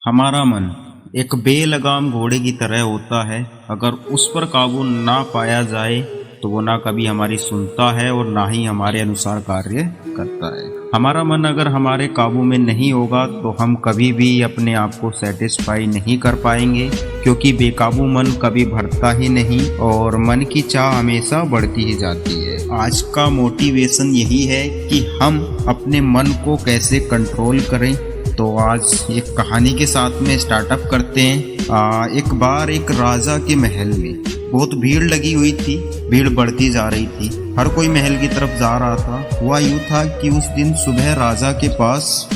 हमारा मन एक बेलगाम घोड़े की तरह होता है। अगर उस पर काबू ना पाया जाए तो वो ना कभी हमारी सुनता है और ना ही हमारे अनुसार कार्य करता है। हमारा मन अगर हमारे काबू में नहीं होगा तो हम कभी भी अपने आप को सेटिस्फाई नहीं कर पाएंगे, क्योंकि बेकाबू मन कभी भरता ही नहीं और मन की चाह हमेशा बढ़ती ही जाती है। आज का मोटिवेशन यही है कि हम अपने मन को कैसे कंट्रोल करें। तो आज एक कहानी के साथ में स्टार्टअप करते हैं। एक बार एक राजा के महल में बहुत भीड़ लगी हुई थी। भीड़ बढ़ती जा रही थी, हर कोई महल की तरफ जा रहा था। हुआ यूँ था कि उस दिन सुबह राजा के पास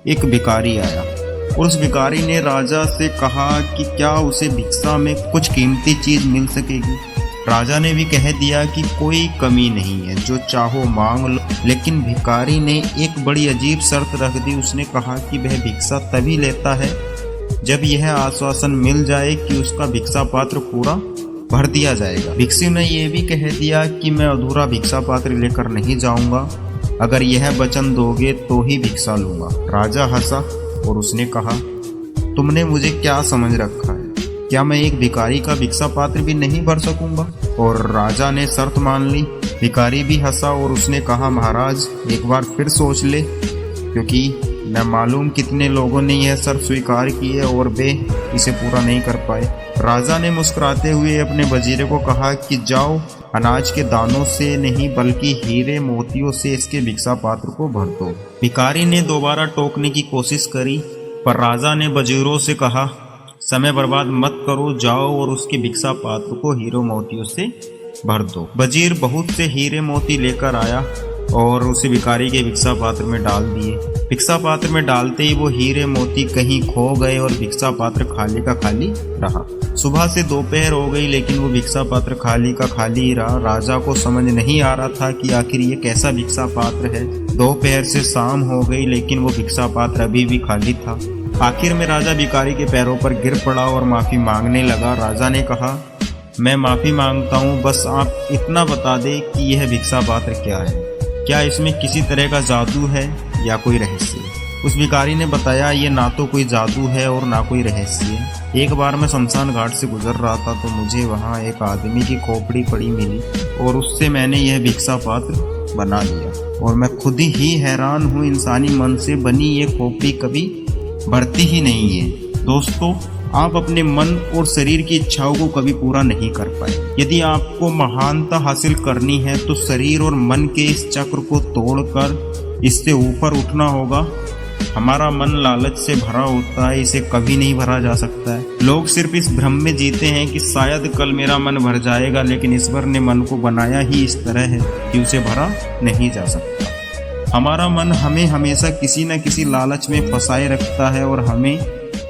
एक भिखारी आया और उस भिखारी ने राजा से कहा कि क्या उसे भिक्षा में कुछ कीमती चीज मिल सकेगी। राजा ने भी कह दिया कि कोई कमी नहीं है, जो चाहो मांग लो। लेकिन भिखारी ने एक बड़ी अजीब शर्त रख दी। उसने कहा कि वह भिक्षा तभी लेता है जब यह आश्वासन मिल जाए कि उसका भिक्षा पात्र पूरा भर दिया जाएगा। भिक्षु ने यह भी कह दिया कि मैं अधूरा भिक्षा पात्र लेकर नहीं जाऊंगा, अगर यह वचन दोगे तो ही भिक्षा लूंगा। राजा हंसा और उसने कहा, तुमने मुझे क्या समझ रखा है? क्या मैं एक भिखारी का भिक्षा पात्र भी नहीं भर सकूंगा? और राजा ने शर्त मान ली। भिखारी भी हंसा और उसने कहा, महाराज एक बार फिर सोच ले, क्योंकि मैं मालूम कितने लोगों ने यह शर्त स्वीकार की है और वे इसे पूरा नहीं कर पाए। राजा ने मुस्कुराते हुए अपने वजीरे को कहा कि जाओ, अनाज के दानों से नहीं बल्कि हीरे मोतियों से इसके भिक्षा पात्र को भर दो। भिखारी ने दोबारा टोकने की कोशिश करी, पर राजा ने वजीरों से कहा, समय बर्बाद मत करो, जाओ और उसके भिक्षा पात्र को हीरे मोतियों से भर दो। वजीर बहुत से हीरे मोती लेकर आया और उसे भिखारी के भिक्षा पात्र में डाल दिए। भिक्षा पात्र में डालते ही वो हीरे मोती कहीं खो गए और भिक्षा पात्र खाली का खाली रहा। सुबह से दोपहर हो गई, लेकिन वो भिक्षा पात्र खाली का खाली ही रहा। राजा को समझ नहीं आ रहा था कि आखिर ये कैसा भिक्षा पात्र है। दोपहर से शाम हो गई, लेकिन वो भिक्षा पात्र अभी भी खाली था। आखिर में राजा भिखारी के पैरों पर गिर पड़ा और माफी मांगने लगा। राजा ने कहा, मैं माफी मांगता हूँ, बस आप इतना बता दे कि यह भिक्षा पात्र क्या है। क्या इसमें किसी तरह का जादू है या कोई रहस्य? उस भिखारी ने बताया, ये ना तो कोई जादू है और ना कोई रहस्य। एक बार मैं शमशान घाट से गुजर रहा था तो मुझे वहाँ एक आदमी की खोपड़ी पड़ी मिली और उससे मैंने यह भिक्षा पात्र बना लिया। और मैं खुद ही हैरान हूँ, इंसानी मन से बनी ये खोपड़ी कभी बढ़ती ही नहीं है। दोस्तों, आप अपने मन और शरीर की इच्छाओं को कभी पूरा नहीं कर पाए। यदि आपको महानता हासिल करनी है तो शरीर और मन के इस चक्र को तोड़कर इससे ऊपर उठना होगा। हमारा मन लालच से भरा होता है, इसे कभी नहीं भरा जा सकता है। लोग सिर्फ इस भ्रम में जीते हैं कि शायद कल मेरा मन भर जाएगा, लेकिन ईश्वर ने मन को बनाया ही इस तरह है कि उसे भरा नहीं जा सकता। हमारा मन हमें हमेशा किसी न किसी लालच में फंसाए रखता है और हमें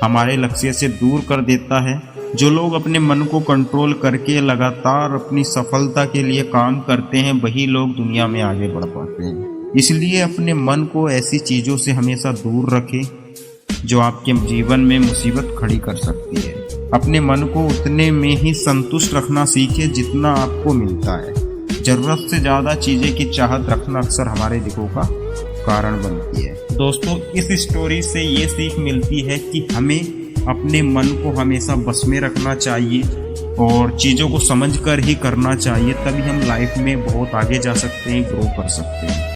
हमारे लक्ष्य से दूर कर देता है। जो लोग अपने मन को कंट्रोल करके लगातार अपनी सफलता के लिए काम करते हैं, वही लोग दुनिया में आगे बढ़ पाते हैं। इसलिए अपने मन को ऐसी चीज़ों से हमेशा दूर रखें जो आपके जीवन में मुसीबत खड़ी कर सकती है। अपने मन को उतने में ही संतुष्ट रखना सीखें जितना आपको मिलता है। जरूरत से ज़्यादा चीज़ें की चाहत रखना अक्सर हमारे दुखों का कारण बनती है। दोस्तों, इस स्टोरी से ये सीख मिलती है कि हमें अपने मन को हमेशा बस में रखना चाहिए और चीज़ों को समझकर ही करना चाहिए, तभी हम लाइफ में बहुत आगे जा सकते हैं, ग्रो कर सकते हैं।